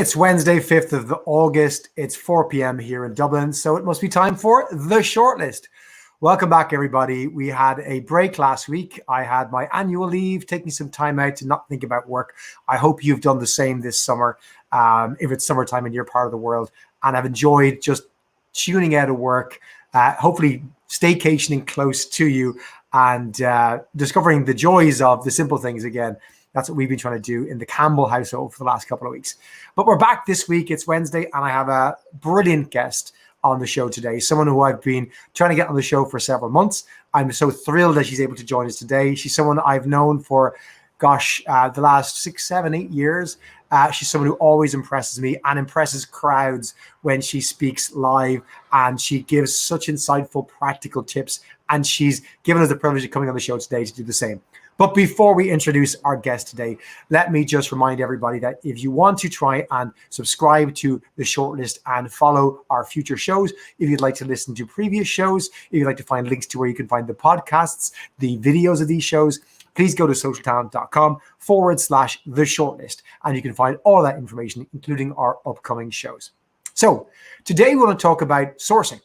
It's Wednesday, 5th of August. It's 4 p.m. here in Dublin, so it must be time for The Shortlist. Welcome back, everybody. We had a break last week. I had my annual leave, taking some time out to not think about work. I hope you've done the same this summer, if it's summertime in your part of the world, and I've enjoyed just tuning out of work, hopefully staycationing close to you and discovering the joys of the simple things again. That's what we've been trying to do in the Campbell household for the last couple of weeks. But we're back this week. It's Wednesday, and I have a brilliant guest on the show today, someone who I've been trying to get on the show for several months. I'm so thrilled that she's able to join us today. She's someone I've known for, the last 6, 7, 8 years. She's someone who always impresses me and impresses crowds when she speaks live, and she gives such insightful, practical tips, and she's given us the privilege of coming on the show today to do the same. But before we introduce our guest today, let me just remind everybody that if you want to try and subscribe to The Shortlist and follow our future shows, if you'd like to listen to previous shows, if you'd like to find links to where you can find the podcasts, the videos of these shows, please go to socialtalent.com/The Shortlist, and you can find all that information, including our upcoming shows. So today we want to talk about sourcing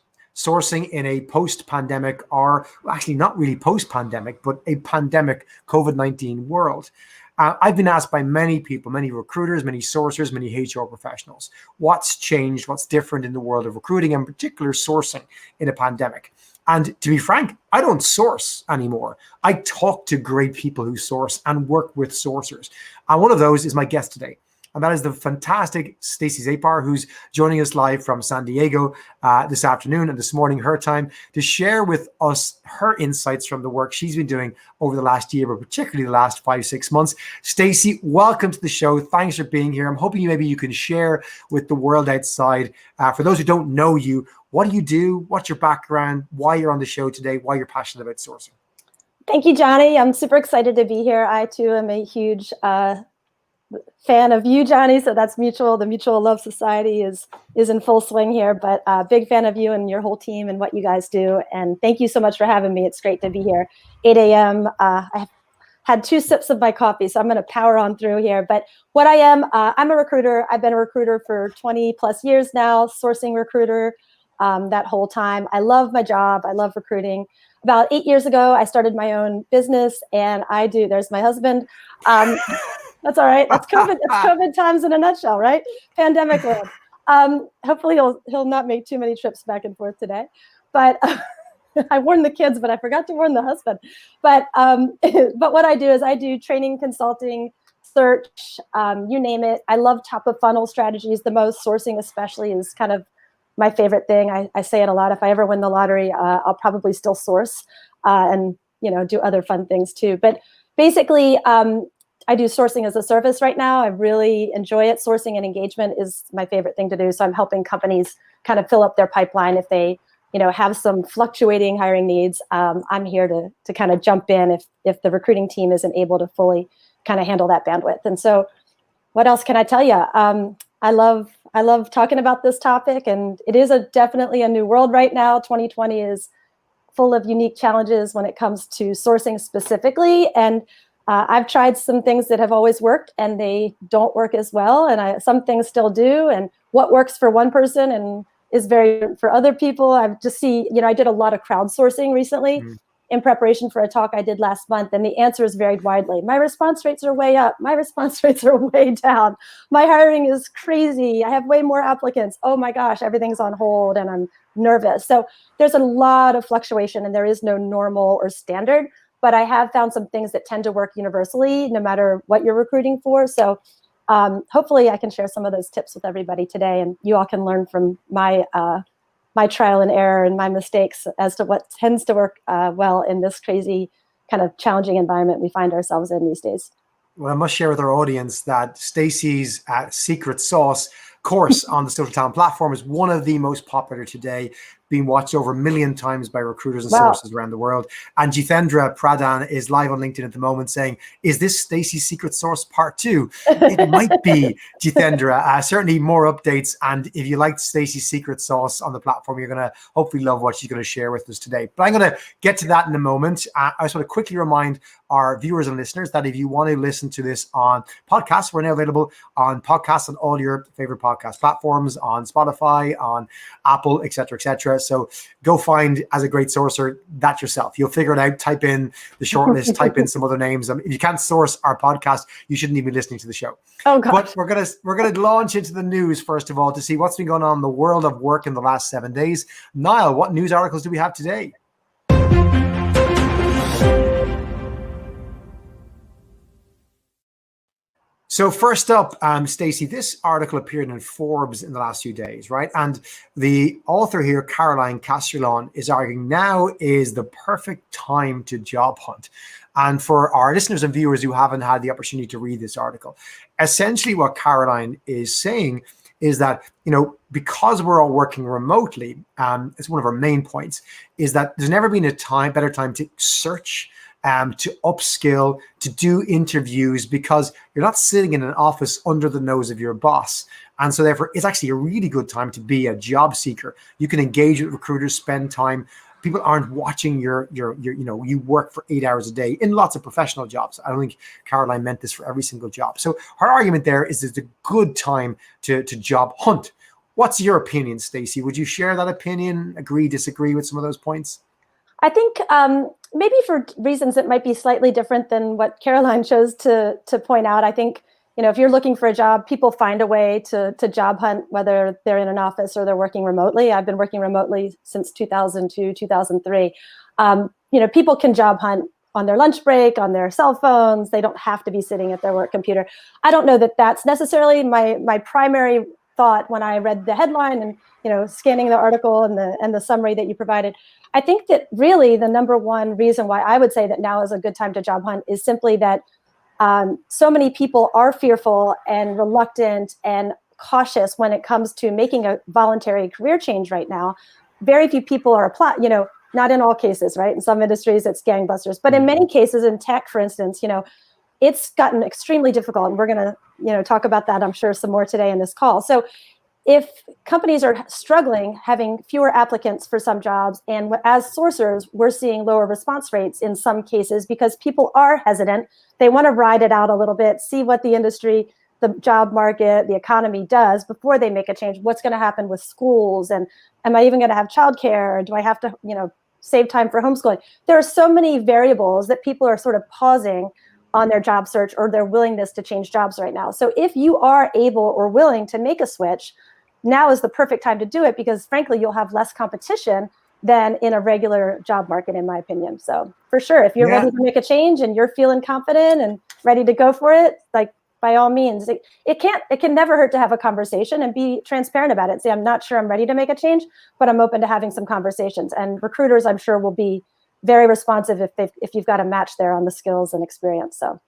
in a post-pandemic, or actually not really post-pandemic, but a pandemic COVID-19 world. I've been asked by many people, many recruiters, many sourcers, many HR professionals, what's changed, what's different in the world of recruiting, and in particular sourcing in a pandemic. And to be frank, I don't source anymore. I talk to great people who source and work with sourcers. And one of those is my guest today. And that is the fantastic Stacy Zapar, who's joining us live from San Diego this afternoon and this morning, her time, to share with us her insights from the work she's been doing over the last year, but particularly the last 5-6 months. Stacy, welcome to the show. Thanks for being here. I'm hoping maybe you can share with the world outside, for those who don't know you, what do you do? What's your background? Why you're on the show today? Why you're passionate about sourcing? Thank you, Johnny. I'm super excited to be here. I, too, am a huge fan of you, Johnny, so that's mutual. The Mutual Love Society is in full swing here, but big fan of you and your whole team and what you guys do. And thank you so much for having me. It's great to be here. 8 a.m. I've had 2 sips of my coffee, so I'm going to power on through here. But what I am, I'm a recruiter. I've been a recruiter for 20 plus years now, sourcing recruiter that whole time. I love my job. I love recruiting. About 8 years ago, I started my own business, and there's my husband. That's all right. That's COVID. It's COVID times in a nutshell, right? Pandemic world. Hopefully he'll not make too many trips back and forth today. But I warned the kids, but I forgot to warn the husband. But what I do is I do training, consulting, search, you name it. I love top of funnel strategies the most. Sourcing especially is kind of my favorite thing. I say it a lot. If I ever win the lottery, I'll probably still source and do other fun things too. But basically, I do sourcing as a service right now. I really enjoy it. Sourcing and engagement is my favorite thing to do. So I'm helping companies kind of fill up their pipeline if they, have some fluctuating hiring needs. I'm here to kind of jump in if the recruiting team isn't able to fully kind of handle that bandwidth. And so, what else can I tell you? I love talking about this topic, and it is definitely a new world right now. 2020 is full of unique challenges when it comes to sourcing specifically, and I've tried some things that have always worked and they don't work as well. And some things still do. And what works for one person and is very different for other people. I did a lot of crowdsourcing recently in preparation for a talk I did last month. And the answers varied widely. My response rates are way up. My response rates are way down. My hiring is crazy. I have way more applicants. Oh my gosh, everything's on hold and I'm nervous. So there's a lot of fluctuation and there is no normal or standard. But I have found some things that tend to work universally, no matter what you're recruiting for. So hopefully I can share some of those tips with everybody today, and you all can learn from my trial and error and my mistakes as to what tends to work well in this crazy kind of challenging environment we find ourselves in these days. Well, I must share with our audience that Stacy's secret sauce course on the Social Talent platform is one of the most popular today, being watched over 1 million times by recruiters and Wow. sources around the world. And Jitendra Pradhan is live on LinkedIn at the moment saying, is this Stacy's secret sauce part 2? It might be, Jitendra. Certainly more updates. And if you liked Stacy's secret sauce on the platform, you're going to hopefully love what she's going to share with us today. But I'm going to get to that in a moment. I just want to quickly remind our viewers and listeners that if you want to listen to this on podcasts, we're now available on podcasts on all your favorite podcast platforms, on Spotify, on Apple, etc., etc. So go find, as a great sourcer, that yourself. You'll figure it out. Type in the shortlist, type in some other names. If you can't source our podcast, you shouldn't even be listening to the show. Oh, gosh. But we're gonna launch into the news first of all to see what's been going on in the world of work in the last 7 days. Niall, what news articles do we have today? So first up, Stacy, this article appeared in Forbes in the last few days, right? And the author here, Caroline Castrillon, is arguing now is the perfect time to job hunt. And for our listeners and viewers who haven't had the opportunity to read this article, essentially what Caroline is saying is that, because we're all working remotely, it's one of our main points, is that there's never been a better time to search, to upskill, to do interviews, because you're not sitting in an office under the nose of your boss. And so therefore, it's actually a really good time to be a job seeker. You can engage with recruiters, spend time. People aren't watching you work for 8 hours a day in lots of professional jobs. I don't think Caroline meant this for every single job. So her argument there is it's a good time to job hunt. What's your opinion, Stacy? Would you share that opinion? Agree, disagree with some of those points? I think maybe for reasons that might be slightly different than what Caroline chose to point out. I think, if you're looking for a job, people find a way to job hunt, whether they're in an office or they're working remotely. I've been working remotely since 2002, 2003. People can job hunt on their lunch break, on their cell phones. They don't have to be sitting at their work computer. I don't know that that's necessarily my primary thought when I read the headline and, scanning the article and the summary that you provided. I think that really the number one reason why I would say that now is a good time to job hunt is simply that so many people are fearful and reluctant and cautious when it comes to making a voluntary career change right now. Very few people are applying, not in all cases, right? In some industries, it's gangbusters. But in many cases, in tech, for instance, it's gotten extremely difficult. And we're going to, talk about that, I'm sure, some more today in this call. So if companies are struggling, having fewer applicants for some jobs, and as sourcers, we're seeing lower response rates in some cases because people are hesitant. They want to ride it out a little bit, see what the industry, the job market, the economy does before they make a change. What's going to happen with schools? And am I even going to have childcare? Do I have to, save time for homeschooling? There are so many variables that people are sort of pausing on their job search or their willingness to change jobs right now. So if you are able or willing to make a switch, now is the perfect time to do it because, frankly, you'll have less competition than in a regular job market, in my opinion. So for sure, if you're ready to make a change and you're feeling confident and ready to go for it, like by all means, it can never hurt to have a conversation and be transparent about it. Say, I'm not sure I'm ready to make a change, but I'm open to having some conversations. And recruiters, I'm sure, will be very responsive if you've got a match there on the skills and experience. So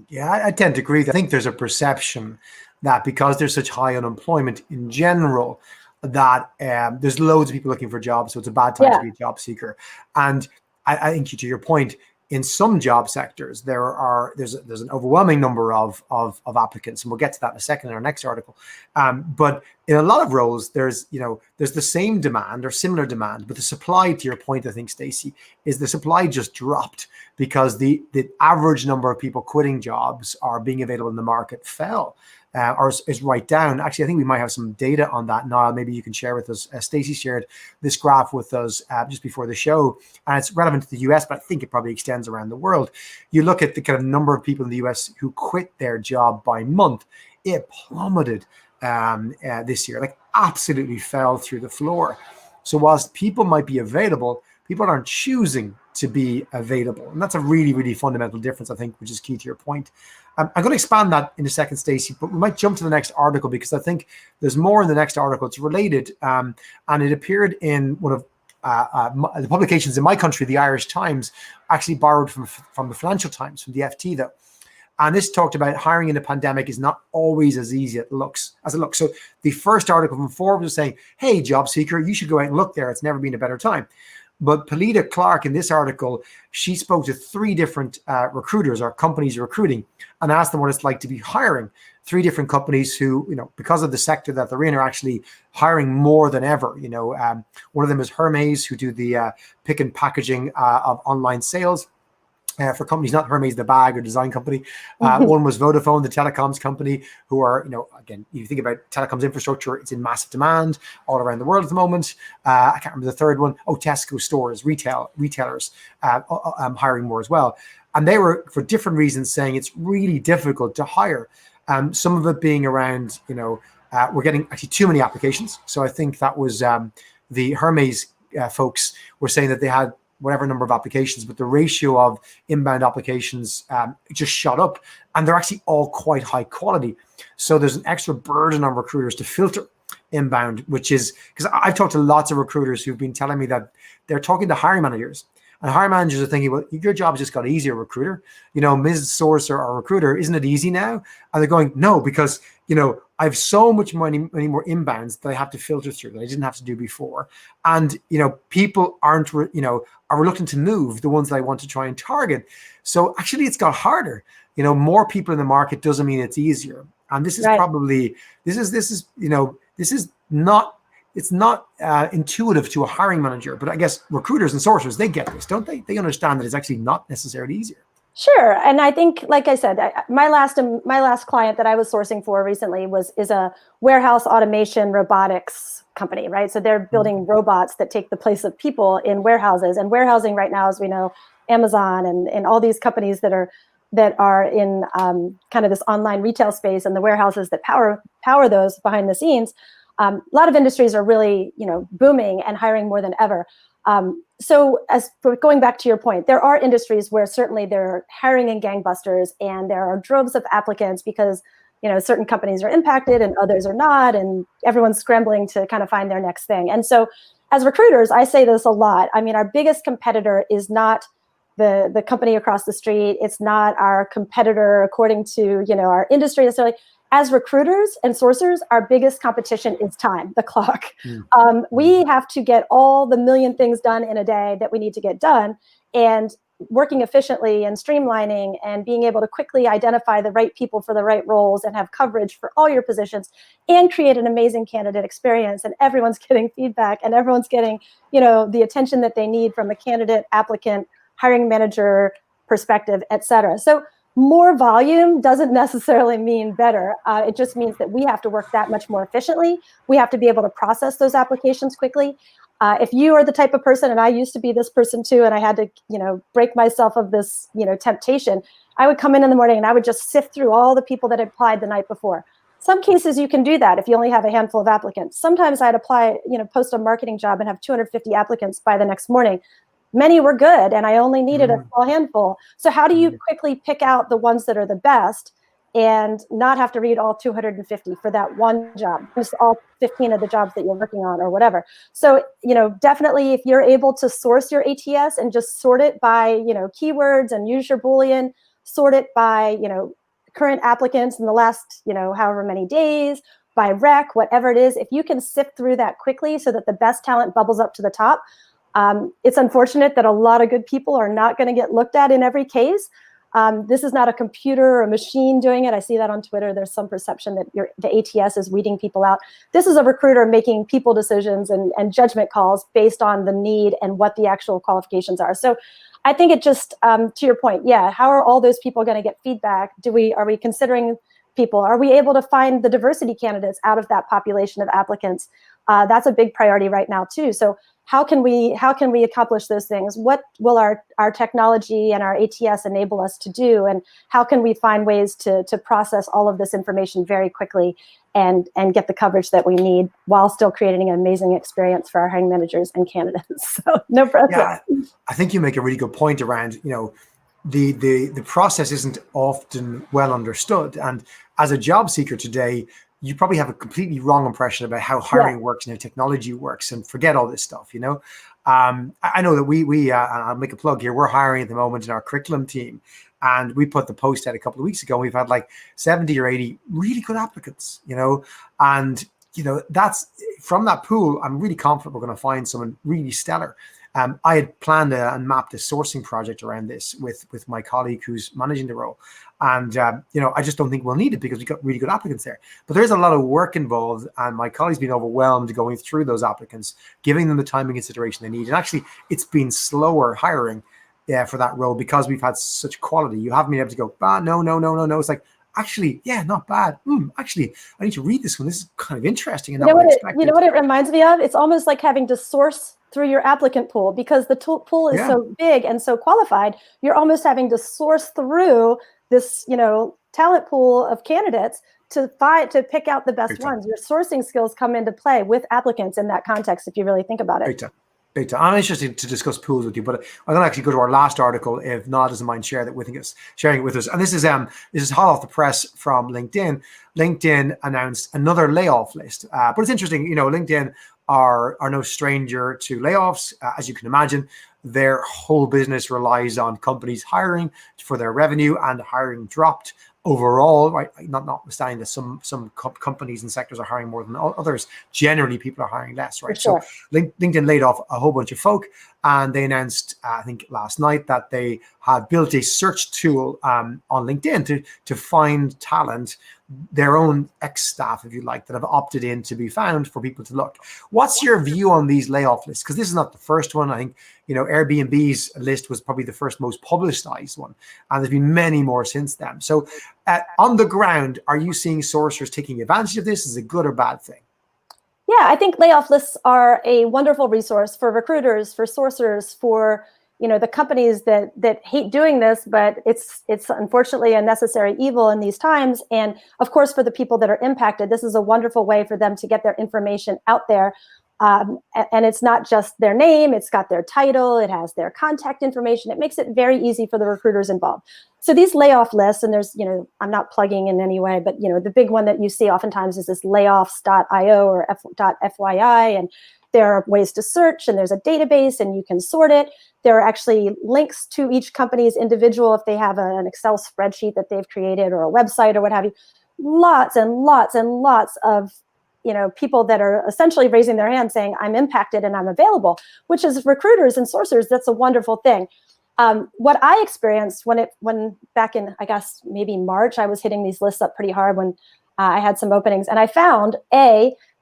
yeah, I tend to agree. I think there's a perception that because there's such high unemployment in general, that there's loads of people looking for jobs, so it's a bad time to be a job seeker. And I think, to your point, in some job sectors, there's an overwhelming number of applicants, and we'll get to that in a second in our next article. But in a lot of roles, there's the same demand or similar demand, but the supply, to your point, I think, Stacy, is the supply just dropped because the average number of people quitting jobs or being available in the market fell. Or is right down. Actually, I think we might have some data on that. Niall, maybe you can share with us. Stacy shared this graph with us just before the show, and it's relevant to the US, but I think it probably extends around the world. You look at the kind of number of people in the US who quit their job by month, it plummeted this year, like absolutely fell through the floor. So whilst people might be available, people aren't choosing to be available. And that's a really, really fundamental difference, I think, which is key to your point. I'm going to expand that in a second, Stacy, but we might jump to the next article because I think there's more in the next article. It's related, and it appeared in one of the publications in my country, the Irish Times, actually borrowed from the Financial Times, from the FT, though. And this talked about hiring in a pandemic is not always as easy as it looks. So the first article from Forbes was saying, hey, job seeker, you should go out and look there. It's never been a better time. But Polita Clark, in this article, she spoke to 3 different recruiters or companies recruiting and asked them what it's like to be hiring. 3 different companies who, because of the sector that they're in, are actually hiring more than ever. One of them is Hermes, who do the pick and packaging of online sales. For companies, not Hermes, the bag or design company. One was Vodafone, the telecoms company, who are, again, you think about telecoms infrastructure, it's in massive demand all around the world at the moment. I can't remember the third one. Oh, Tesco stores, retailers hiring more as well. And they were, for different reasons, saying it's really difficult to hire. Some of it being around, we're getting actually too many applications. So I think that was the Hermes folks were saying that they had whatever number of applications, but the ratio of inbound applications just shot up, and they're actually all quite high quality. So there's an extra burden on recruiters to filter inbound, which is, because I've talked to lots of recruiters who've been telling me that they're talking to hiring managers, and hiring managers are thinking, well, your job's just got easier, recruiter. Ms. Sourcer or recruiter, isn't it easy now? And they're going, no, because, I have so much many more inbounds that I have to filter through that I didn't have to do before. And, people are reluctant to move, the ones that I want to try and target. So actually it's got harder. More people in the market doesn't mean it's easier. And this is probably, it's not intuitive to a hiring manager, but I guess recruiters and sourcers, they get this, don't they? They understand that it's actually not necessarily easier. Sure. And I think, like I said, my last client that I was sourcing for recently is a warehouse automation robotics company, right? So they're building robots that take the place of people in warehouses. And warehousing right now, as we know, Amazon and all these companies that are in kind of this online retail space, and the warehouses that power those behind the scenes, a lot of industries are really, booming and hiring more than ever. So as for going back to your point, there are industries where certainly they're hiring in gangbusters, and there are droves of applicants because, certain companies are impacted and others are not, and everyone's scrambling to kind of find their next thing. And so as recruiters, I say this a lot. I mean, our biggest competitor is not the company across the street. It's not our competitor according to, our industry necessarily. As recruiters and sourcers, our biggest competition is time, the clock. We have to get all the million things done in a day that we need to get done, and working efficiently and streamlining and being able to quickly identify the right people for the right roles and have coverage for all your positions and create an amazing candidate experience. And everyone's getting feedback, and everyone's getting, the attention that they need from a candidate, applicant, hiring manager perspective, et cetera. So more volume doesn't necessarily mean better. It just means that we have to work that much more efficiently. We have to be able to process those applications quickly. If you are the type of person, and I used to be this person too, and I had to, break myself of this, temptation, I would come in the morning and I would just sift through all the people that applied the night before. Some cases you can do that if you only have a handful of applicants. Sometimes I'd apply, post a marketing job and have 250 applicants by the next morning. Many were good, and I only needed a small handful. So how do you quickly pick out the ones that are the best and not have to read all 250 for that one job, just all 15 of the jobs that you're working on or whatever? So, definitely if you're able to source your ATS and just sort it by, keywords and use your Boolean, sort it by, current applicants in the last, however many days, by rec, whatever it is, if you can sift through that quickly so that the best talent bubbles up to the top. It's unfortunate that a lot of good people are not going to get looked at in every case. This is not a computer or a machine doing it. I see that on Twitter. There's some perception that the ATS is weeding people out. This is a recruiter making people decisions and judgment calls based on the need and what the actual qualifications are. So I think it just, to your point, how are all those people going to get feedback? Are we considering people? Are we able to find the diversity candidates out of that population of applicants? That's a big priority right now too. So how can we accomplish those things? What will our technology and our ATS enable us to do? And how can we find ways to process all of this information very quickly and get the coverage that we need while still creating an amazing experience for our hiring managers and candidates? So no pressure. Yeah, I think you make a really good point around, the process isn't often well understood. And as a job seeker today, you probably have a completely wrong impression about how hiring works and how technology works, and forget all this stuff, I know that we I'll make a plug here. We're hiring at the moment in our curriculum team, and we put the post out a couple of weeks ago. We've had like 70 or 80 really good applicants, and that's from that pool. I'm really confident we're going to find someone really stellar. I had planned and mapped a sourcing project around this with my colleague who's managing the role. And, I just don't think we'll need it because we've got really good applicants there. But there's a lot of work involved, and my colleague's been overwhelmed going through those applicants, giving them the time and consideration they need. And actually, it's been slower hiring for that role because we've had such quality. You haven't been able to go, no. It's like, actually, yeah, not bad. Actually, I need to read this one. This is kind of interesting. And you know what it reminds me of? It's almost like having to source through your applicant pool because the pool is so big and so qualified. You're almost having to source through this, talent pool of candidates to pick out the best ones. Your sourcing skills come into play with applicants in that context, if you really think about it. Big time. I'm interested to discuss pools with you, but I'm going to actually go to our last article if Nod doesn't mind sharing it with us. And this is hot off the press from LinkedIn. LinkedIn announced another layoff list, but it's interesting. LinkedIn are no stranger to layoffs, as you can imagine. Their whole business relies on companies hiring for their revenue, and hiring dropped overall, right? Notwithstanding that some companies and sectors are hiring more than others, generally people are hiring less, right? Sure. So LinkedIn laid off a whole bunch of folk, and they announced, I think last night, that they have built a search tool on LinkedIn to find talent, their own ex-staff, if you like, that have opted in to be found for people to look. What's your view on these layoff lists? Because this is not the first one. I think, Airbnb's list was probably the first most publicized one, and there's been many more since then. So on the ground, are you seeing sourcers taking advantage of this? Is it a good or bad thing? Yeah, I think layoff lists are a wonderful resource for recruiters, for sourcers, for the companies that hate doing this, but it's unfortunately a necessary evil in these times. And of course, for the people that are impacted, this is a wonderful way for them to get their information out there. And it's not just their name, it's got their title, it has their contact information. It makes it very easy for the recruiters involved. So these layoff lists, and there's, I'm not plugging in any way, but, the big one that you see oftentimes is this layoffs.io or .fyi, and there are ways to search, and there's a database, and you can sort it. There are actually links to each company's individual if they have an Excel spreadsheet that they've created or a website or what have you. Lots and lots and lots of people that are essentially raising their hand saying, I'm impacted and I'm available, which is recruiters and sourcers. That's a wonderful thing. What I experienced when back in, I guess, maybe March, I was hitting these lists up pretty hard when I had some openings, and I found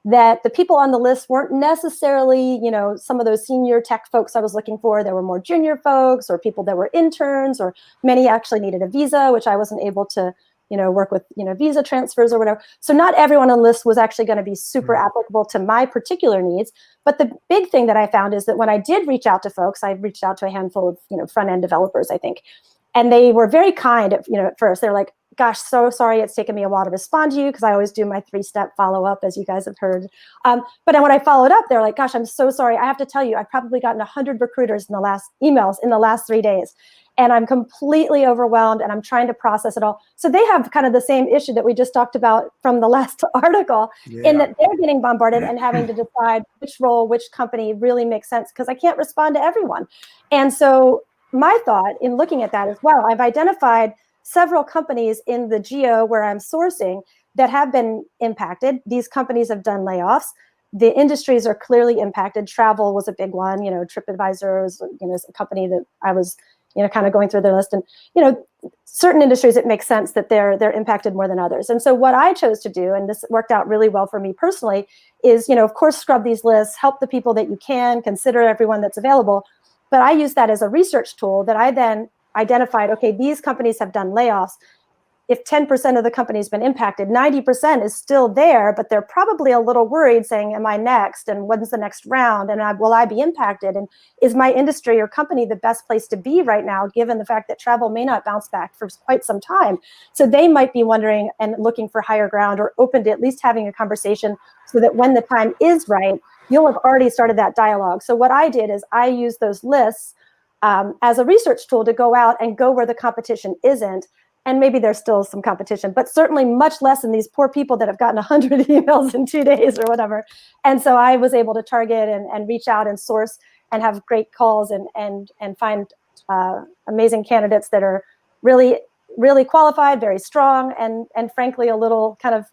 that the people on the list weren't necessarily, some of those senior tech folks I was looking for. There were more junior folks or people that were interns, or many actually needed a visa, which I wasn't able to, work with, visa transfers or whatever. So not everyone on the list was actually going to be super applicable to my particular needs. But the big thing that I found is that when I did reach out to folks, I reached out to a handful of front-end developers, I think, and they were very kind at first. They're like, gosh, so sorry it's taken me a while to respond to you, because I always do my 3-step follow-up, as you guys have heard. But then when I followed up, they're like, gosh, I'm so sorry. I have to tell you, I've probably gotten 100 recruiters in the last emails in the last 3 days. And I'm completely overwhelmed, and I'm trying to process it all. So they have kind of the same issue that we just talked about from the last article, in that they're getting bombarded and having to decide which role, which company really makes sense, because I can't respond to everyone. And so my thought in looking at that as well, I've identified several companies in the geo where I'm sourcing that have been impacted. These companies have done layoffs. The industries are clearly impacted. Travel was a big one. TripAdvisor is a company that I was kind of going through their list, and certain industries, it makes sense that they're impacted more than others. And so what I chose to do, and this worked out really well for me personally, is of course scrub these lists, help the people that you can, consider everyone that's available. But I use that as a research tool that I then identified. Okay, these companies have done layoffs. If 10% of the company's been impacted, 90% is still there, but they're probably a little worried, saying, am I next? And when's the next round? And will I be impacted? And is my industry or company the best place to be right now, given the fact that travel may not bounce back for quite some time? So they might be wondering and looking for higher ground, or open to at least having a conversation, so that when the time is right, you'll have already started that dialogue. So what I did is I used those lists as a research tool to go out and go where the competition isn't. And maybe there's still some competition, but certainly much less than these poor people that have gotten 100 emails in 2 days or whatever. And so I was able to target and reach out and source. and have great calls and find amazing candidates that are really, really qualified, very strong, and frankly, a little kind of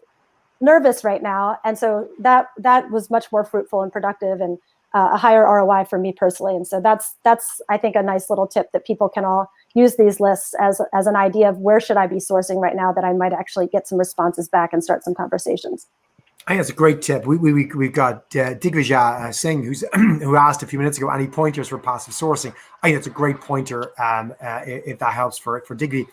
nervous right now. And so that was much more fruitful and productive, and a higher ROI for me personally. And so that's I think a nice little tip that people can all use these lists as an idea of where should I be sourcing right now that I might actually get some responses back and start some conversations. I think that's a great tip. We've got Digvijay Singh who asked a few minutes ago, any pointers for passive sourcing? I think that's a great pointer if that helps for Digvi,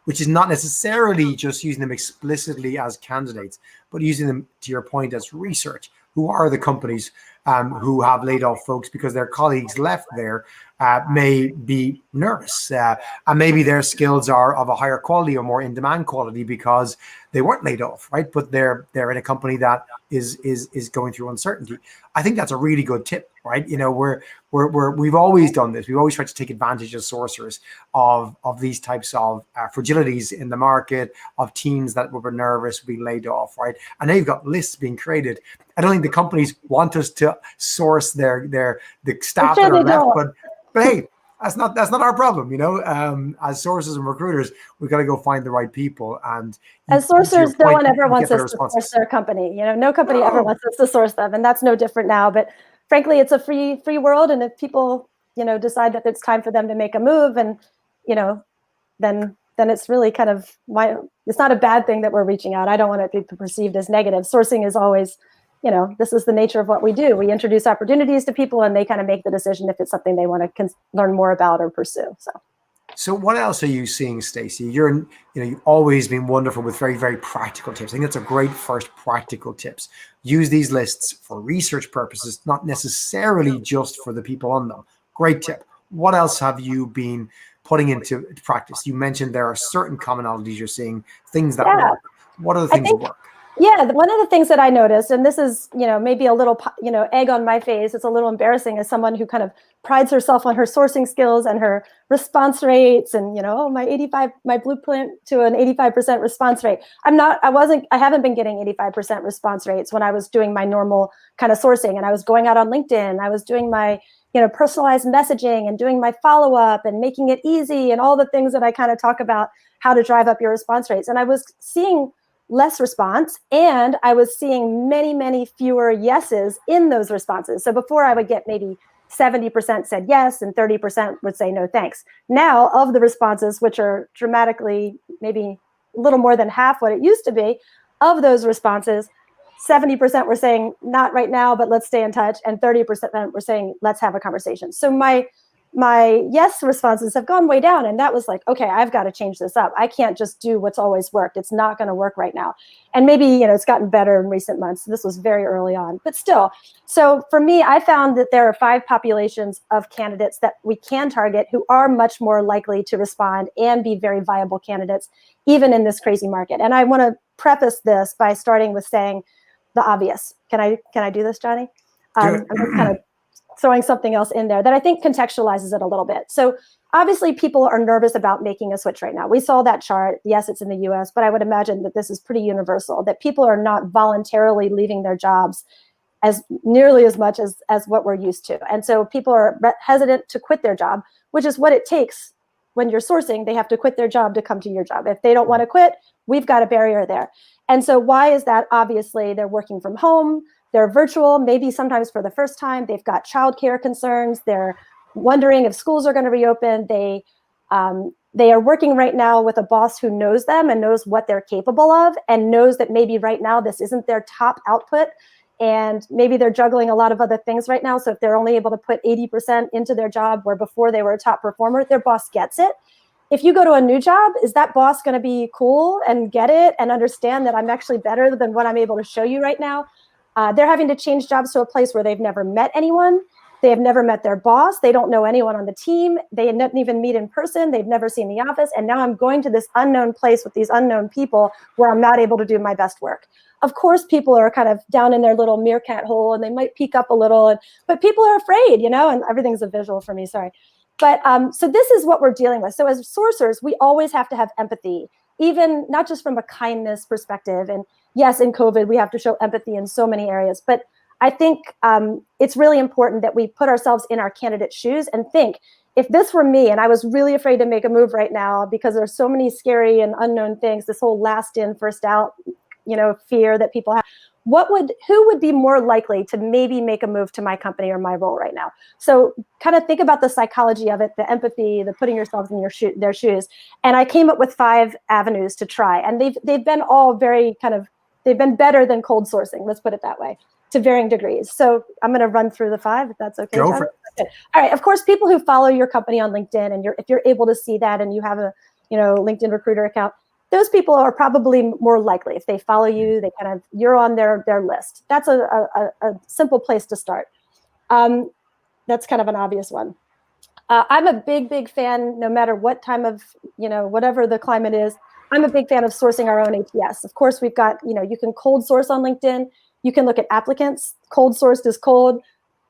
which is not necessarily just using them explicitly as candidates, but using them, to your point, as research. Who are the companies who have laid off folks because their colleagues left there may be nervous, and maybe their skills are of a higher quality or more in-demand quality because they weren't laid off, right? But they're in a company that is going through uncertainty. I think that's a really good tip, right? You know, we've always done this. We've always tried to take advantage as sourcers of these types of fragilities in the market, of teams that were nervous being laid off, right? And now you've got lists being created. I don't think the companies want us to source the staff that are left, but hey, that's not our problem, you know. As sources and recruiters, we've got to go find the right people. And as sourcers, no one ever wants us to source their company. You know, no company ever wants us to source them, and that's no different now. But frankly, it's a free world, and if people, you know, decide that it's time for them to make a move, and you know, then it's really kind of it's not a bad thing that we're reaching out. I don't want it to be perceived as negative. Sourcing is always, you know, this is the nature of what we do. We introduce opportunities to people, and they kind of make the decision if it's something they want to learn more about or pursue. So what else are you seeing, Stacy? You've always been wonderful with very, very practical tips. I think that's a great first practical tips. Use these lists for research purposes, not necessarily just for the people on them. Great tip. What else have you been putting into practice? You mentioned there are certain commonalities you're seeing, things that work. What are the things that work? Yeah, one of the things that I noticed, and this is, you know, maybe a little, you know, egg on my face, it's a little embarrassing as someone who kind of prides herself on her sourcing skills and her response rates and, you know, my blueprint to an 85% response rate. I haven't been getting 85% response rates when I was doing my normal kind of sourcing, and I was going out on LinkedIn, I was doing my, you know, personalized messaging and doing my follow-up and making it easy and all the things that I kind of talk about how to drive up your response rates. And I was seeing less response, and I was seeing many, many fewer yeses in those responses. So before I would get maybe 70% said yes and 30% would say no thanks. Now, of the responses, which are dramatically maybe a little more than half what it used to be, of those responses, 70% were saying not right now, but let's stay in touch, and 30% were saying let's have a conversation. So my yes responses have gone way down, and that was like, okay, I've got to change this up. I can't just do what's always worked. It's not going to work right now. And maybe, you know, it's gotten better in recent months. This was very early on, but still. So for me, I found that there are 5 populations of candidates that we can target who are much more likely to respond and be very viable candidates, even in this crazy market. And I want to preface this by starting with saying the obvious. Can I do this, Johnny? I'm just kind of throwing something else in there that I think contextualizes it a little bit. So obviously people are nervous about making a switch right now. We saw that chart. Yes, it's in the US, but I would imagine that this is pretty universal, that people are not voluntarily leaving their jobs as nearly as much as what we're used to. And so people are hesitant to quit their job, which is what it takes when you're sourcing. They have to quit their job to come to your job. If they don't want to quit, we've got a barrier there. And so why is that? Obviously, they're working from home. They're virtual, maybe sometimes for the first time. They've got childcare concerns. They're wondering if schools are going to reopen. They are working right now with a boss who knows them and knows what they're capable of and knows that maybe right now this isn't their top output. And maybe they're juggling a lot of other things right now. So if they're only able to put 80% into their job where before they were a top performer, their boss gets it. If you go to a new job, is that boss going to be cool and get it and understand that I'm actually better than what I'm able to show you right now? They're having to change jobs to a place where they've never met anyone. They have never met their boss. They don't know anyone on the team. They didn't even meet in person. They've never seen the office. And now I'm going to this unknown place with these unknown people where I'm not able to do my best work. Of course, people are kind of down in their little meerkat hole and they might peek up a little, but people are afraid, you know, and everything's a visual for me, sorry. But so this is what we're dealing with. So as sourcers, we always have to have empathy, even not just from a kindness perspective. And yes, in COVID, we have to show empathy in so many areas. But I think it's really important that we put ourselves in our candidate's shoes and think, if this were me and I was really afraid to make a move right now because there's so many scary and unknown things, this whole last in, first out, fear that people have, who would be more likely to maybe make a move to my company or my role right now? So kind of think about the psychology of it, the empathy, the putting yourselves in their shoes. And I came up with 5 avenues to try. And they've been all they've been better than cold sourcing, let's put it that way, to varying degrees. So I'm going to run through the 5, if that's okay. Go for it. All right. Of course, people who follow your company on LinkedIn, and if you're able to see that and you have a LinkedIn recruiter account, those people are probably more likely. If they follow you, you're on their list. That's a simple place to start. That's kind of an obvious one. I'm a big fan, no matter what time of, whatever the climate is, I'm a big fan of sourcing our own ATS. Of course, we've got, you can cold source on LinkedIn. You can look at applicants. Cold sourced is cold.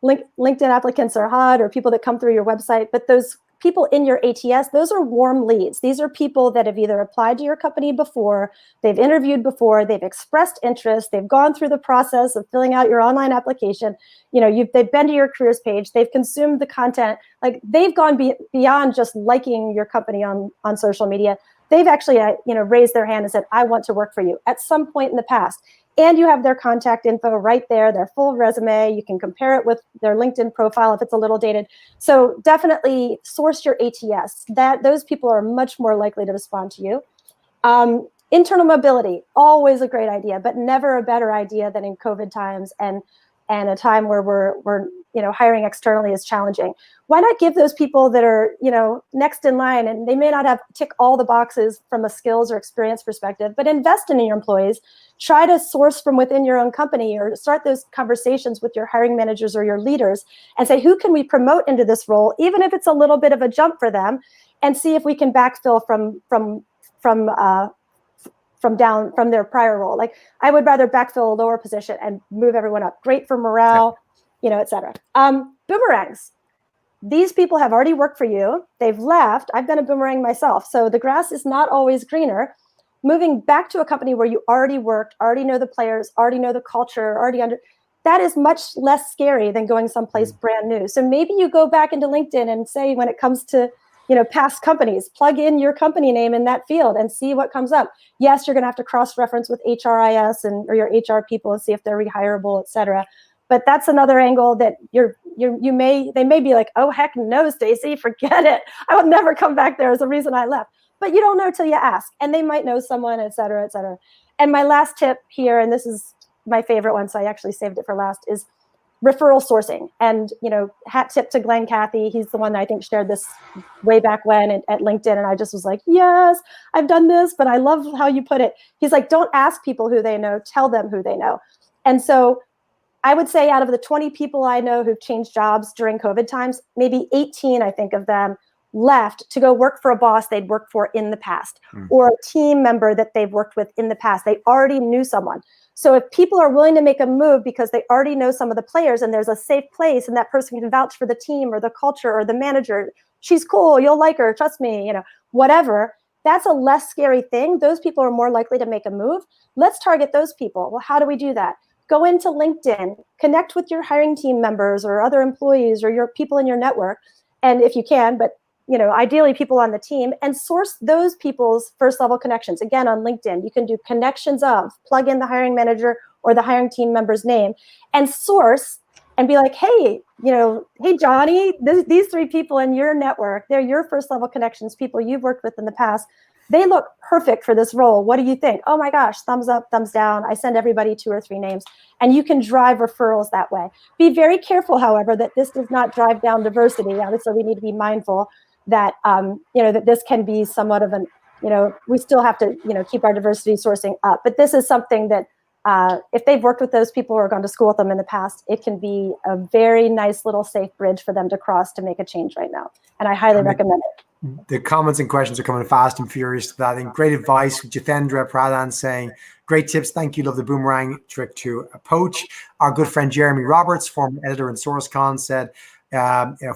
LinkedIn applicants are hot, or people that come through your website. But those people in your ATS, those are warm leads. These are people that have either applied to your company before, they've interviewed before, they've expressed interest, they've gone through the process of filling out your online application. They've been to your careers page, they've consumed the content. Like, they've gone beyond just liking your company on social media. They've actually, raised their hand and said, I want to work for you at some point in the past. And you have their contact info right there, their full resume. You can compare it with their LinkedIn profile if it's a little dated. So definitely source your ATS. Those people are much more likely to respond to you. Internal mobility, always a great idea, but never a better idea than in COVID times and a time where we're hiring externally is challenging. Why not give those people that are, next in line, and they may not have tick all the boxes from a skills or experience perspective, but invest in your employees. Try to source from within your own company, or start those conversations with your hiring managers or your leaders and say, who can we promote into this role, even if it's a little bit of a jump for them, and see if we can backfill from their prior role. Like, I would rather backfill a lower position and move everyone up. Great for morale, et cetera. Boomerangs. These people have already worked for you. They've left. I've been a boomerang myself. So the grass is not always greener. Moving back to a company where you already worked, already know the players, already know the culture, that is much less scary than going someplace brand new. So maybe you go back into LinkedIn and say, when it comes to past companies, plug in your company name in that field and see what comes up. Yes, you're going to have to cross-reference with HRIS or your HR people and see if they're rehireable, et cetera. But that's another angle that they may be like, oh, heck no, Stacy, forget it. I will never come back there as the reason I left. But you don't know till you ask, and they might know someone, et cetera, et cetera. And my last tip here, and this is my favorite one, so I actually saved it for last, is referral sourcing. And, hat tip to Glenn Cathy. He's the one that I think shared this way back when at LinkedIn. And I just was like, yes, I've done this, but I love how you put it. He's like, don't ask people who they know, tell them who they know. And so I would say out of the 20 people I know who've changed jobs during COVID times, maybe 18, I think, of them left to go work for a boss they'd worked for in the past, or a team member that they've worked with in the past. They already knew someone. So if people are willing to make a move because they already know some of the players and there's a safe place and that person can vouch for the team or the culture or the manager, she's cool, you'll like her, trust me, whatever, that's a less scary thing. Those people are more likely to make a move. Let's target those people. Well, how do we do that? Go into LinkedIn, connect with your hiring team members or other employees or your people in your network. And if you can, but ideally people on the team, and source those people's first level connections. Again, on LinkedIn, you can do connections of, plug in the hiring manager or the hiring team member's name and source and be like, hey, hey, Johnny, these 3 people in your network, they're your first level connections, people you've worked with in the past. They look perfect for this role. What do you think? Oh my gosh, thumbs up, thumbs down. I send everybody 2 or 3 names, and you can drive referrals that way. Be very careful, however, that this does not drive down diversity. Obviously, we need to be mindful that that this can be somewhat of an, we still have to keep our diversity sourcing up. But this is something that if they've worked with those people or gone to school with them in the past, it can be a very nice little safe bridge for them to cross to make a change right now. And I highly recommend it. The comments and questions are coming fast and furious. I think great advice. Jitendra Pradhan saying, great tips. Thank you. Love the boomerang trick to poach. Our good friend Jeremy Roberts, former editor in SourceCon, said,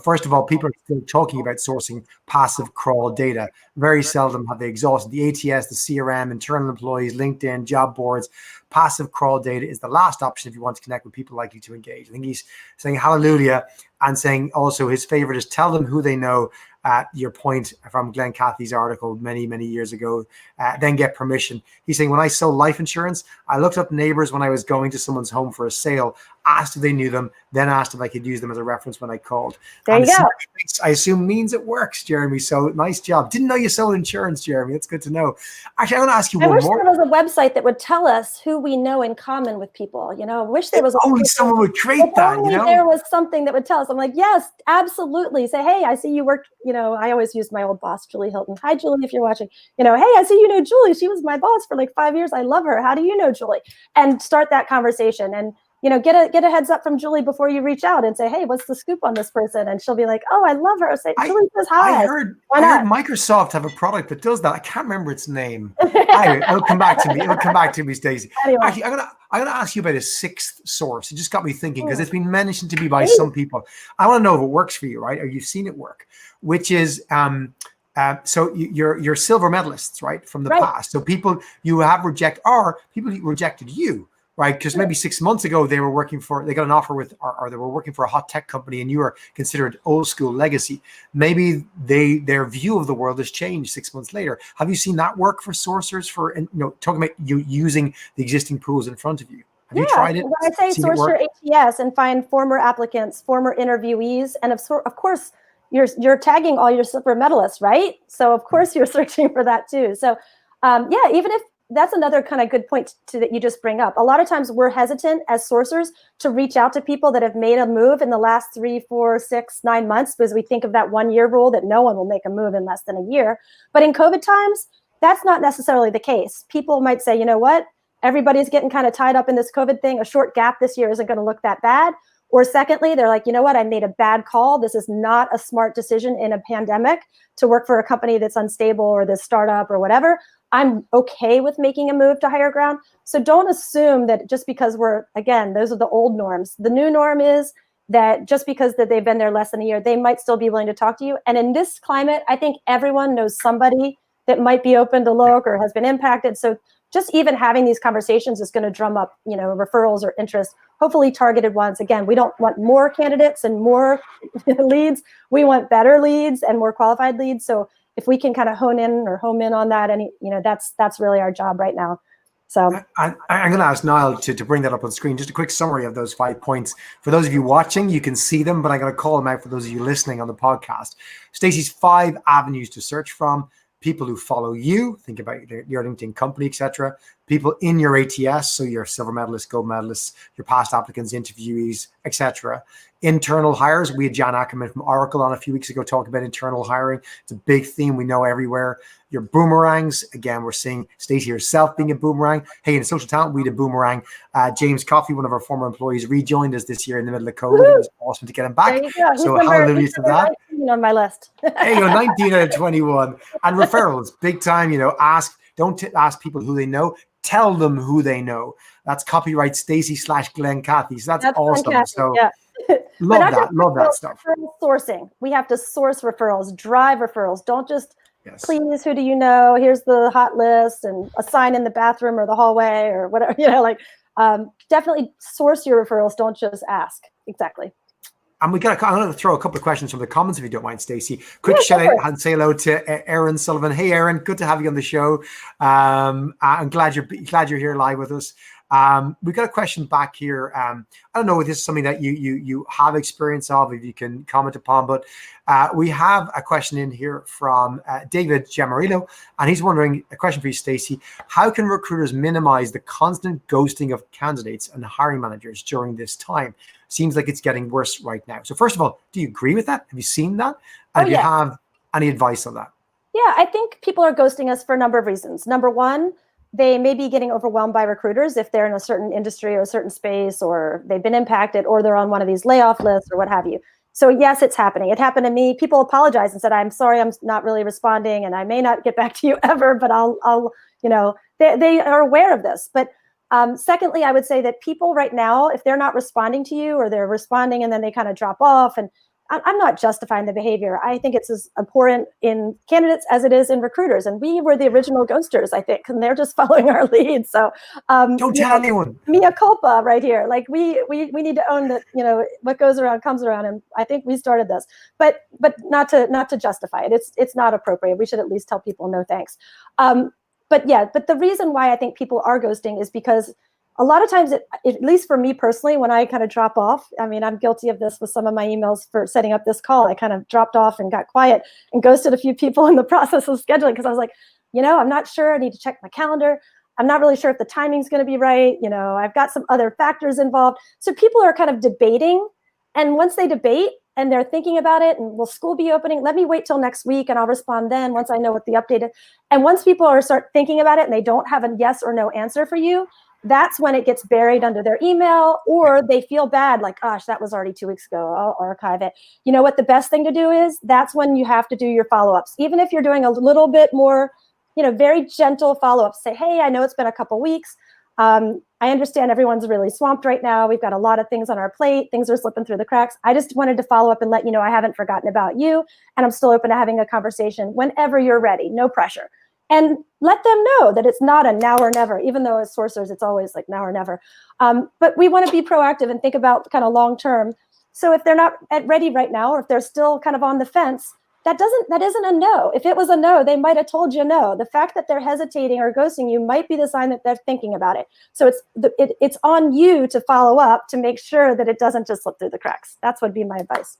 first of all, people are still talking about sourcing passive crawl data. Very seldom have they exhausted the ATS, the CRM, internal employees, LinkedIn, job boards. Passive crawl data is the last option if you want to connect with people likely to engage. I think he's saying hallelujah and saying also his favorite is tell them who they know. Your point from Glenn Cathy's article many, many years ago, then get permission. He's saying, when I sold life insurance, I looked up neighbors when I was going to someone's home for a sale, asked if they knew them, then asked if I could use them as a reference when I called. There you go. I assume means it works, Jeremy. So nice job. Didn't know you sold insurance, Jeremy. That's good to know. Actually, I want to ask you one more. I wish there was a website that would tell us who we know in common with people. I wish there was only someone would create that. There was something that would tell us. I'm like, yes, absolutely. Say, hey, I see you work. I always use my old boss, Julie Hilton. Hi, Julie, if you're watching. Hey, I see you know Julie. She was my boss for like 5 years. I love her. How do you know Julie? And start that conversation. And get a heads up from Julie before you reach out and say, hey, what's the scoop on this person? And she'll be like, oh, I love her. Say, Julie says hi. I heard Microsoft have a product that does that. I can't remember its name. Anyway, it'll come back to me. Stacey. Anyway. Actually, I'm gonna ask you about a sixth source. It just got me thinking because it's been mentioned to me by some people. I want to know if it works for you, right? Or you've seen it work, which is so you're silver medalists, right, from the past. So people you have rejected rejected you. Right, because maybe 6 months ago they got an offer with, or they were working for a hot tech company, and you were considered old school legacy. Maybe their view of the world has changed 6 months later. Have you seen that work for sourcers? Talking about you using the existing pools in front of you. Have you tried it? When I say source your ATS and find former applicants, former interviewees, and of course you're tagging all your silver medalists, right? So of course you're searching for that too. So even if that's another kind of good point that you just bring up. A lot of times we're hesitant as sourcers to reach out to people that have made a move in the last 3, 4, 6, 9 months because we think of that 1 year rule that no one will make a move in less than a year. But in COVID times, that's not necessarily the case. People might say, you know what? Everybody's getting kind of tied up in this COVID thing. A short gap this year isn't going to look that bad. Or secondly, they're like, you know what? I made a bad call. This is not a smart decision in a pandemic to work for a company that's unstable or this startup or whatever. I'm okay with making a move to higher ground. So don't assume that just because those are the old norms. The new norm is that just because that they've been there less than a year, they might still be willing to talk to you. And in this climate, I think everyone knows somebody that might be open to look or has been impacted. So just even having these conversations is going to drum up, referrals or interest, hopefully targeted ones. Again, we don't want more candidates and more leads. We want better leads and more qualified leads. So if we can kind of home in on that, and that's really our job right now. So I'm going to ask Niall to bring that up on screen. Just a quick summary of those 5 points. For those of you watching, you can see them, but I'm going to call them out for those of you listening on the podcast. Stacey's 5 avenues to search from: people who follow you, think about your LinkedIn company, etc. People in your ATS, so your silver medalists, gold medalists, your past applicants, interviewees, etc. Internal hires. We had Jan Ackerman from Oracle on a few weeks ago talking about internal hiring. It's a big theme we know everywhere. Your boomerangs. Again, we're seeing Stacey herself being a boomerang. Hey, in social talent, we had a boomerang. James Coffey, one of our former employees, rejoined us this year in the middle of COVID. It was awesome to get him back. So hallelujah to that. On my list. There you go, 19 out of 21. And referrals, big time. Don't ask people who they know. Tell them who they know. That's copyright Stacy/Glenn Cathy. So that's awesome. Cathy, so love that stuff. Sourcing. We have to source referrals, drive referrals. Don't just please, who do you know? Here's the hot list and a sign in the bathroom or the hallway or whatever. Definitely source your referrals. Don't just ask. Exactly. And I'm going to throw a couple of questions from the comments, if you don't mind, Stacey. Quick shout out and say hello to Aaron Sullivan. Hey, Aaron, good to have you on the show. I'm glad you're here live with us. We've got a question back here. I don't know if this is something that you have experience of, if you can comment upon, but we have a question in here from David Giamarillo, and he's wondering, a question for you, Stacey: how can recruiters minimize the constant ghosting of candidates and hiring managers during this time? Seems like it's getting worse right now. So first of all, do you agree with that? Have you seen that? And do you have any advice on that? Yeah, I think people are ghosting us for a number of reasons. Number one, they may be getting overwhelmed by recruiters if they're in a certain industry or a certain space, or they've been impacted, or they're on one of these layoff lists or what have you. So yes, it's happening. It happened to me. People apologized and said, I'm sorry, I'm not really responding, and I may not get back to you ever, but I'll they are aware of this. But secondly, I would say that people right now, if they're not responding to you, or they're responding and then they kind of drop off, and I'm not justifying the behavior. I think it's as important in candidates as it is in recruiters. And we were the original ghosters, I think, and they're just following our lead. So don't tell anyone. Mea culpa right here. Like we need to own that, what goes around comes around. And I think we started this, but not to justify it. It's not appropriate. We should at least tell people no thanks. But the reason why I think people are ghosting is because a lot of times, at least for me personally, when I kind of drop off, I mean, I'm guilty of this with some of my emails for setting up this call. I kind of dropped off and got quiet and ghosted a few people in the process of scheduling because I was like, I'm not sure. I need to check my calendar. I'm not really sure if the timing's going to be right. I've got some other factors involved. So people are kind of debating. And once they debate and they're thinking about it, and will school be opening? Let me wait till next week and I'll respond then once I know what the update is. And once people start thinking about it and they don't have a yes or no answer for you, that's when it gets buried under their email, or they feel bad, like, gosh, that was already 2 weeks ago. I'll archive it. You know what the best thing to do is? That's when you have to do your follow-ups. Even if you're doing a little bit more, very gentle follow-ups. Say, hey, I know it's been a couple weeks. I understand everyone's really swamped right now. We've got a lot of things on our plate. Things are slipping through the cracks. I just wanted to follow up and let you know I haven't forgotten about you, and I'm still open to having a conversation whenever you're ready. No pressure. And let them know that it's not a now or never, even though as sourcers, it's always like now or never. But we want to be proactive and think about kind of long-term. So if they're not ready right now, or if they're still kind of on the fence, that isn't a no. If it was a no, they might have told you no. The fact that they're hesitating or ghosting you might be the sign that they're thinking about it. So it's on you to follow up to make sure that it doesn't just slip through the cracks. That's would be my advice.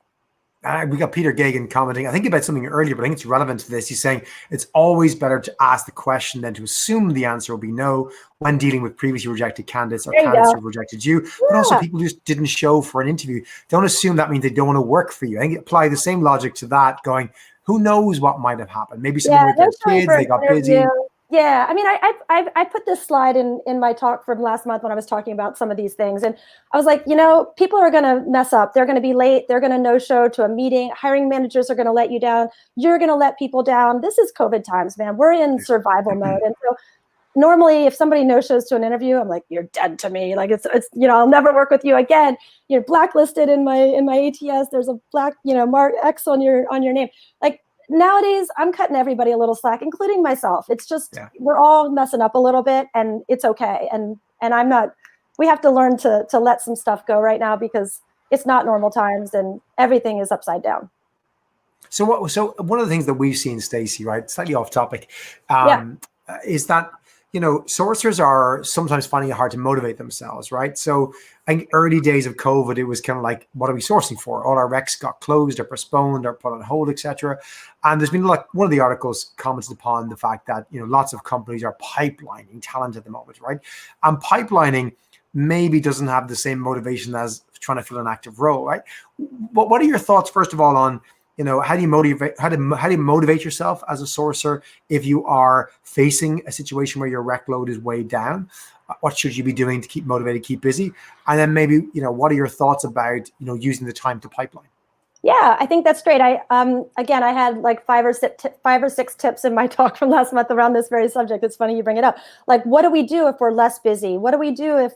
We got Peter Gagan commenting, I think about something earlier, but I think it's relevant to this. He's saying it's always better to ask the question than to assume the answer will be no when dealing with previously rejected candidates or candidates who have rejected you, but also people who just didn't show for an interview. Don't assume that means they don't want to work for you. I think apply the same logic to that, going, who knows what might have happened? Maybe something with their kids, they got busy. Yeah, I mean, I put this slide in my talk from last month when I was talking about some of these things. And I was like, people are going to mess up. They're going to be late. They're going to no-show to a meeting. Hiring managers are going to let you down. You're going to let people down. This is COVID times, man. We're in survival mode. And so normally if somebody no-shows to an interview, I'm like, you're dead to me. Like it's I'll never work with you again. You're blacklisted in my ATS. There's a black, mark X on your name. Like, nowadays, I'm cutting everybody a little slack, including myself. It's just, we're all messing up a little bit and it's okay. And we have to learn to let some stuff go right now because it's not normal times and everything is upside down. So one of the things that we've seen, Stacy, right, slightly off topic, is that, sourcers are sometimes finding it hard to motivate themselves, right? So I think early days of COVID, it was kind of like, what are we sourcing for? All our recs got closed or postponed or put on hold, etc. And there's been one of the articles commented upon the fact that, lots of companies are pipelining talent at the moment, right? And pipelining maybe doesn't have the same motivation as trying to fill an active role, right? But what are your thoughts, first of all, on how do you motivate yourself as a sourcer if you are facing a situation where your rec load is way down? What should you be doing to keep motivated, keep busy? And then maybe, what are your thoughts about, using the time to pipeline? Yeah, I think that's great. I had like five or six tips in my talk from last month around this very subject. It's funny you bring it up. Like, what do we do if we're less busy? What do we do if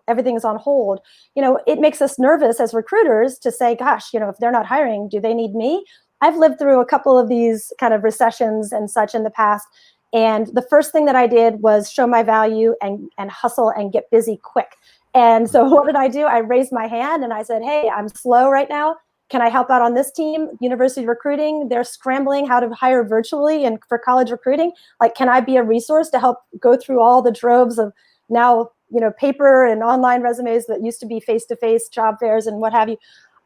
everything's on hold? It makes us nervous as recruiters to say, gosh, if they're not hiring, do they need me? I've lived through a couple of these kind of recessions and such in the past. And the first thing that I did was show my value and hustle and get busy quick. And so what did I do? I raised my hand and I said, hey, I'm slow right now. Can I help out on this team? University recruiting, they're scrambling how to hire virtually and for college recruiting. Like, can I be a resource to help go through all the droves of now, paper and online resumes that used to be face-to-face job fairs and what have you?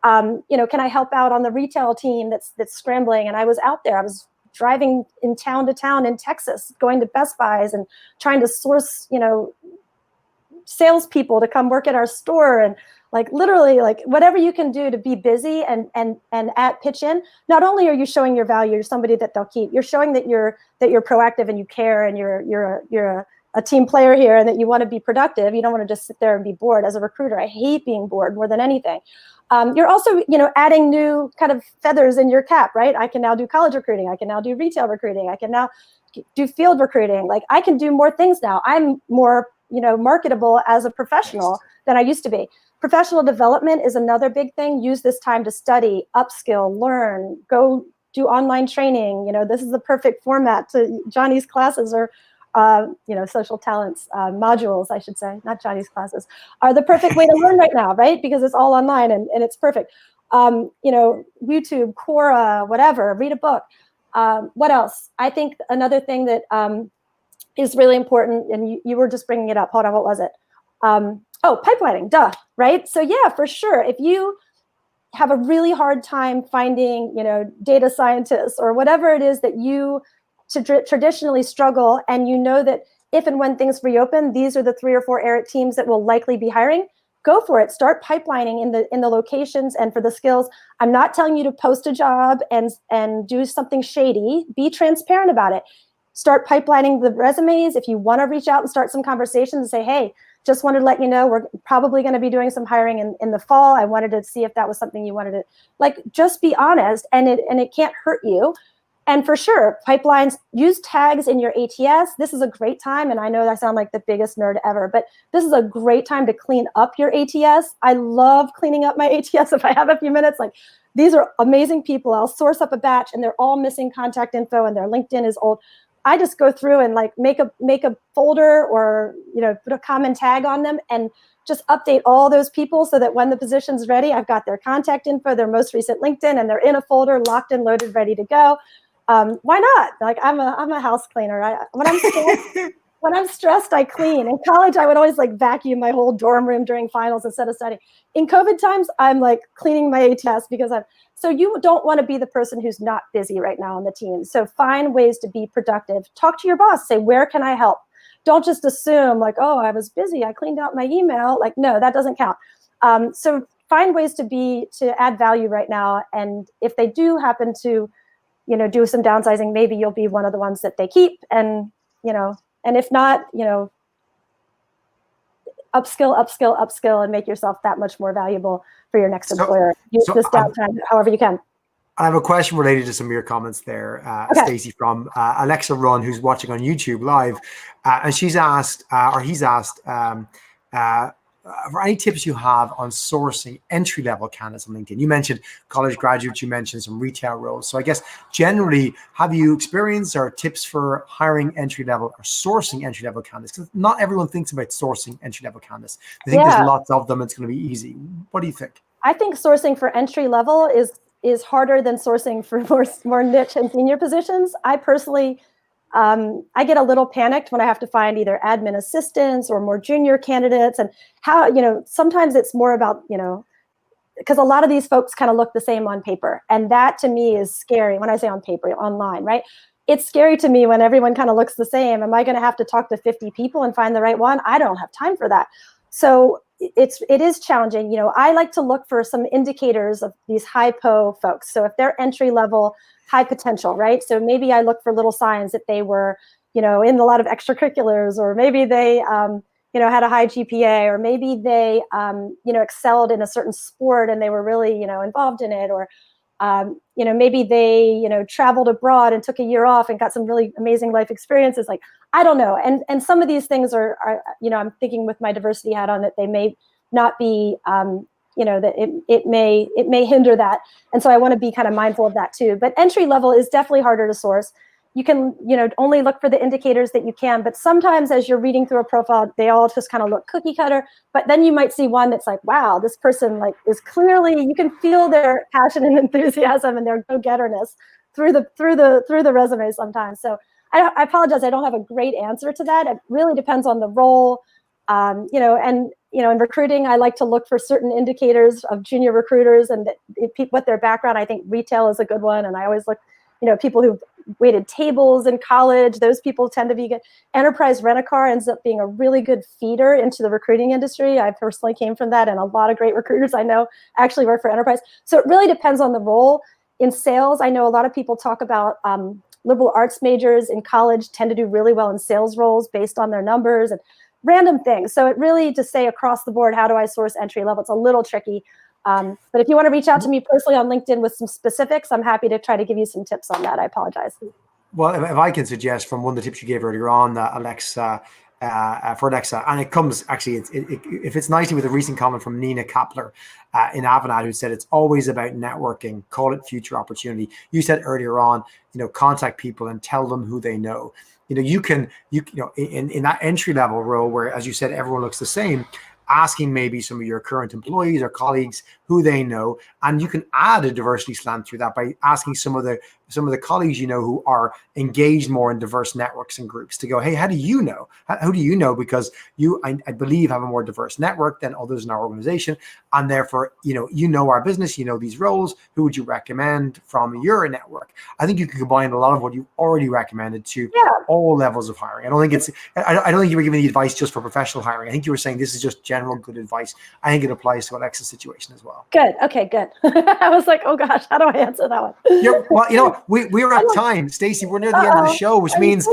Can I help out on the retail team that's scrambling? And I was out there. I was driving in town to town in Texas, going to Best Buys and trying to source, salespeople to come work at our store, and like literally like whatever you can do to be busy and at pitch in. Not only are you showing your value, you're somebody that they'll keep. You're showing that you're proactive and you care and you're a team player here and that you want to be productive. You don't want to just sit there and be bored. As a recruiter, I hate being bored more than anything. You're also, adding new kind of feathers in your cap, right? I can now do college recruiting. I can now do retail recruiting. I can now do field recruiting. Like, I can do more things now. I'm more, marketable as a professional than I used to be. Professional development is another big thing. Use this time to study, upskill, learn, go do online training. This is the perfect format to Johnny's classes or, social talents modules, I should say, not Johnny's classes, are the perfect way to learn right now, right? Because it's all online and it's perfect. YouTube, Quora, whatever, read a book. What else? I think another thing that is really important, and you were just bringing it up. Hold on, what was it? Pipelining, duh, right? So yeah, for sure. If you have a really hard time finding, data scientists or whatever it is that you traditionally struggle, and you know that if and when things reopen, these are the 3 or 4 teams that will likely be hiring, go for it. Start pipelining in the locations and for the skills. I'm not telling you to post a job and do something shady. Be transparent about it. Start pipelining the resumes. If you want to reach out and start some conversations and say, hey, just wanted to let you know we're probably going to be doing some hiring in the fall. I wanted to see if that was something you wanted to, just be honest, and it can't hurt you. And for sure, pipelines, use tags in your ATS. This is a great time, and I know I sound like the biggest nerd ever, but this is a great time to clean up your ATS. I love cleaning up my ATS if I have a few minutes. These are amazing people. I'll source up a batch, and they're all missing contact info, and their LinkedIn is old. I just go through and make a folder or put a common tag on them and just update all those people so that when the position's ready, I've got their contact info, their most recent LinkedIn, and they're in a folder, locked and loaded, ready to go. Why not? I'm a house cleaner. When I'm stressed, I clean. In college, I would always vacuum my whole dorm room during finals instead of studying. In COVID times, I'm cleaning my ATS because so you don't want to be the person who's not busy right now on the team. So find ways to be productive. Talk to your boss. Say, where can I help? Don't just assume I was busy. I cleaned out my email. No, that doesn't count. So find ways to add value right now. And if they do happen to, do some downsizing, maybe you'll be one of the ones that they keep. And, and if not, upskill, and make yourself that much more valuable for your next employer. Use this downtime however you can. I have a question related to some of your comments there, Okay. Stacy, from Alexa Run, who's watching on YouTube live. And she's asked, or he's asked, for any tips you have on sourcing entry-level candidates on LinkedIn. You mentioned college graduates, you mentioned some retail roles. So I guess generally, have you experienced or tips for hiring entry-level or sourcing entry-level candidates? Because not everyone thinks about sourcing entry-level candidates. They think there's lots of them, it's going to be easy. What do you think? I think sourcing for entry-level is harder than sourcing for more niche and senior positions. I personally, I get a little panicked when I have to find either admin assistants or more junior candidates, and how, sometimes it's more about, because a lot of these folks kind of look the same on paper. And that to me is scary. When I say on paper, online, right? It's scary to me when everyone kind of looks the same. Am I going to have to talk to 50 people and find the right one? I don't have time for that. So it is challenging. I like to look for some indicators of these high po folks. So if they're entry level, high potential, right? So maybe I look for little signs that they were, in a lot of extracurriculars, or maybe they, had a high GPA, or maybe they, excelled in a certain sport and they were really, involved in it, or, maybe they, traveled abroad and took a year off and got some really amazing life experiences. I don't know. And some of these things are, I'm thinking with my diversity hat on, that they may not be, that it may hinder that. And so I want to be kind of mindful of that too. But entry level is definitely harder to source. You can, only look for the indicators that you can, but sometimes as you're reading through a profile, they all just kind of look cookie cutter. But then you might see one that's wow, this person is clearly, you can feel their passion and enthusiasm and their go-getterness through the resume sometimes. So I apologize, I don't have a great answer to that. It really depends on the role, in recruiting, I like to look for certain indicators of junior recruiters and what their background. I think retail is a good one, and I always look, people who've waited tables in college. Those people tend to be good. Enterprise Rent-A-Car ends up being a really good feeder into the recruiting industry. I personally came from that, and a lot of great recruiters I know actually work for Enterprise. So it really depends on the role. In sales, I know a lot of people talk about liberal arts majors in college tend to do really well in sales roles based on their numbers and random things. So it really, to say across the board, how do I source entry level? It's a little tricky. But if you want to reach out to me personally on LinkedIn with some specifics, I'm happy to try to give you some tips on that. I apologize. Well, if I can suggest from one of the tips you gave earlier on, Alexa, for Alexa, and it comes actually. It fits nicely with a recent comment from Nina Kapler in Avanade, who said it's always about networking. Call it future opportunity. You said earlier on, contact people and tell them who they know. You can in that entry level role where, as you said, everyone looks the same. Asking maybe some of your current employees or colleagues who they know, and you can add a diversity slant through that by asking some of the colleagues who are engaged more in diverse networks and groups to go, hey, how do you know? Who do you know? Because I believe, have a more diverse network than others in our organization, and therefore our business, these roles. Who would you recommend from your network? I think you can combine a lot of what you've already recommended to all levels of hiring. I don't think you were giving the advice just for professional hiring. I think you were saying this is just general good advice. I think it applies to Alexa's situation as well. Good. Okay, good. I was like, oh gosh, how do I answer that one? Yeah, well, we're at time, Stacy. We're near the end of the show, which means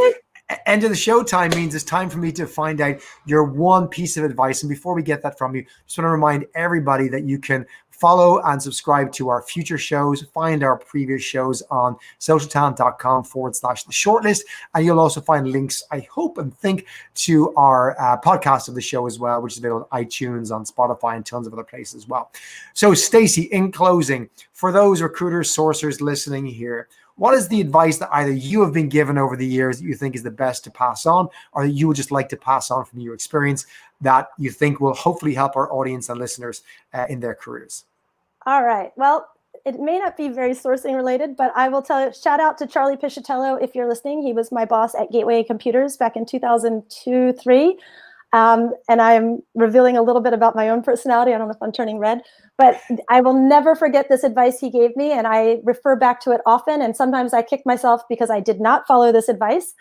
end of the show time means it's time for me to find out your one piece of advice. And before we get that from you, just want to remind everybody that you can follow and subscribe to our future shows. Find our previous shows on socialtalent.com/the shortlist. And you'll also find links, I hope and think, to our podcast of the show as well, which is available on iTunes, on Spotify, and tons of other places as well. So, Stacy, in closing, for those recruiters, sourcers listening here, what is the advice that either you have been given over the years that you think is the best to pass on, or that you would just like to pass on from your experience that you think will hopefully help our audience and listeners in their careers? All right. Well, it may not be very sourcing related, but I will tell you, shout out to Charlie Piscitello if you're listening. He was my boss at Gateway Computers back in 2002-3. And I'm revealing a little bit about my own personality. I don't know if I'm turning red, but I will never forget this advice he gave me, and I refer back to it often. And sometimes I kick myself because I did not follow this advice.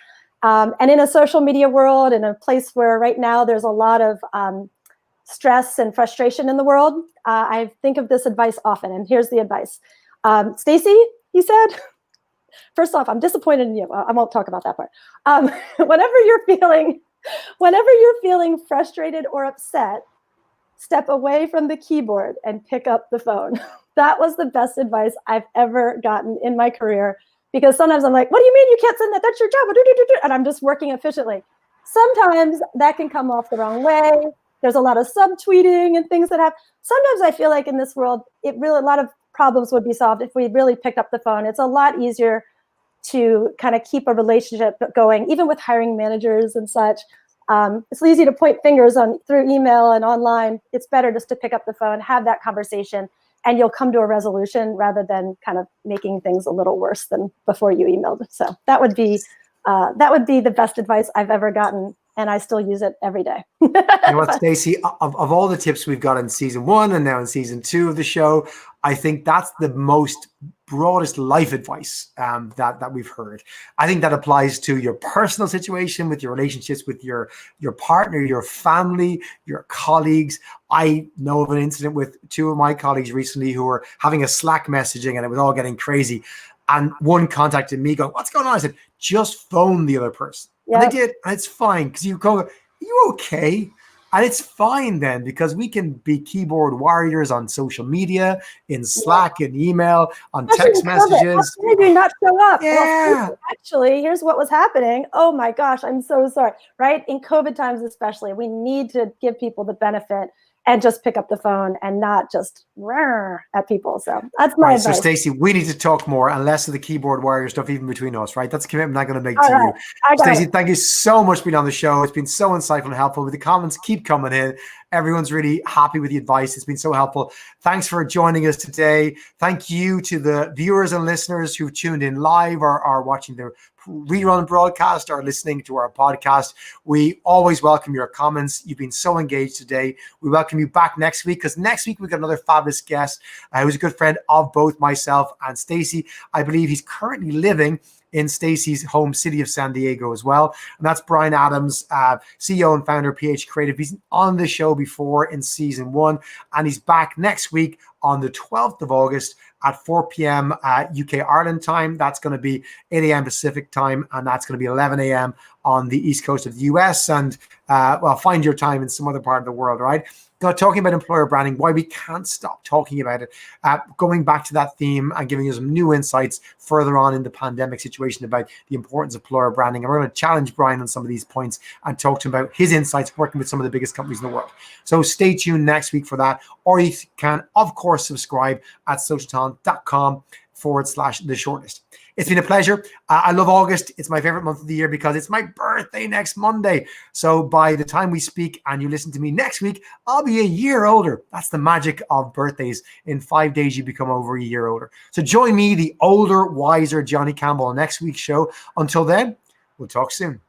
And in a social media world, in a place where right now there's a lot of stress and frustration in the world, I think of this advice often. And here's the advice. Stacy, he said, first off, I'm disappointed in you. I won't talk about that part. Whenever you're feeling frustrated or upset, step away from the keyboard and pick up the phone. That was the best advice I've ever gotten in my career, because sometimes I'm like, what do you mean you can't send that? That's your job. And I'm just working efficiently. Sometimes that can come off the wrong way. There's a lot of subtweeting and things that happen. Sometimes I feel like in this world, a lot of problems would be solved if we really picked up the phone. It's a lot easier to kind of keep a relationship going, even with hiring managers and such. It's easy to point fingers through email and online. It's better just to pick up the phone, have that conversation, and you'll come to a resolution rather than kind of making things a little worse than before you emailed. So that would be the best advice I've ever gotten, and I still use it every day. You know what, Stacy, of all the tips we've got in season 1 and now in season 2 of the show, I think that's the most broadest life advice that we've heard. I think that applies to your personal situation, with your relationships with your partner, your family, your colleagues. I know of an incident with 2 of my colleagues recently who were having a Slack messaging and it was all getting crazy. And one contacted me going, what's going on? I said, just phone the other person. Yep. And they did, and it's fine, because you go, are you okay? And it's fine then, because we can be keyboard warriors on social media, in Slack, in email, on text messages. How did you not show up? Yeah. Well, actually, here's what was happening. Oh my gosh, I'm so sorry. Right? In COVID times especially, we need to give people the benefit and just pick up the phone and not just at people. So that's my advice. So Stacy, we need to talk more and less of the keyboard warrior stuff, even between us, right? That's a commitment I'm going to make to you. Stacy, thank you so much for being on the show. It's been so insightful and helpful. With the comments keep coming in. Everyone's really happy with the advice. It's been so helpful. Thanks for joining us today. Thank you to the viewers and listeners who've tuned in live or are watching the rerun broadcast or listening to our podcast. We always welcome your comments. You've been so engaged today. We welcome you back next week, because next week we've got another fabulous guest who's a good friend of both myself and Stacy. I believe he's currently living in Stacy's home city of San Diego as well. And that's Brian Adams, CEO and founder of PH Creative. He's on the show before in season 1, and he's back next week on the 12th of August at 4 p.m. UK Ireland time. That's going to be 8 a.m. Pacific time, and that's going to be 11 a.m. on the East Coast of the US. And well, find your time in some other part of the world, right? Now, talking about employer branding, why we can't stop talking about it, going back to that theme and giving you some new insights further on in the pandemic situation about the importance of employer branding. And we're going to challenge Brian on some of these points and talk to him about his insights working with some of the biggest companies in the world. So stay tuned next week for that. Or you can, of course, subscribe at socialtalent.com/the shortlist. It's been a pleasure. I love August. It's my favorite month of the year because it's my birthday next Monday. So by the time we speak and you listen to me next week, I'll be a year older. That's the magic of birthdays. In 5 days, you become over a year older. So join me, the older, wiser Johnny Campbell, on next week's show. Until then, we'll talk soon.